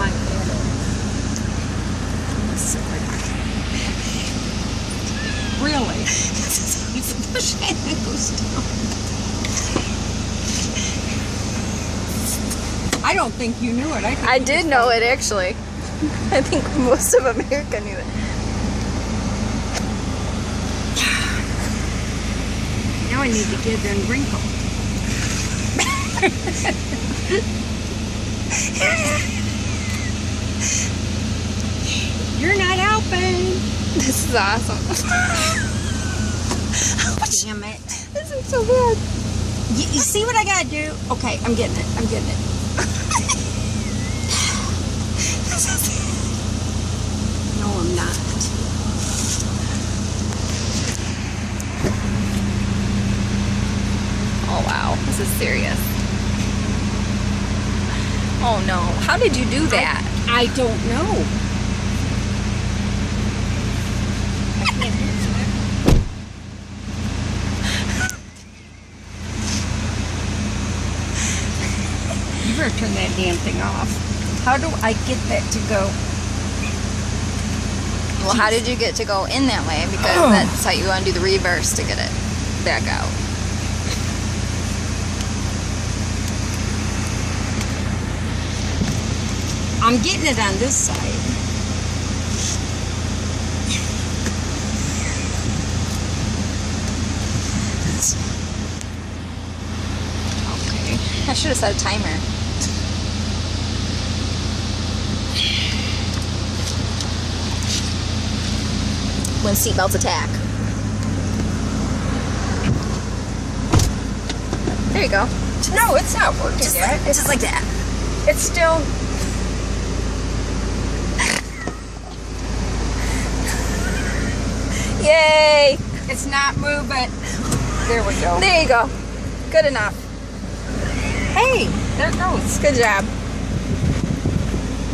might get it. Really? You can push it and it goes down. I don't think you knew it. I did know it, actually. I think most of America knew it. Now I need to get them wrinkled. You're not helping. This is awesome. Damn it. This is so bad. You see what I gotta do? Okay, I'm getting it. I'm getting it. No, I'm not. Oh wow, this is serious. Oh no, how did you do that? I don't know. I can't do it. You better turn that damn thing off. How do I get that to go? Well, how did you get to go in that way? Because that's how you want to do the reverse to get it back out. I'm getting it on this side. Okay. I should have set a timer. When seatbelts attack. There you go. No, it's not working yet. It's just like that. It's still... Yay! It's not moving. There we go. There you go. Good enough. Hey, there it goes. Good job.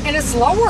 And it's lower.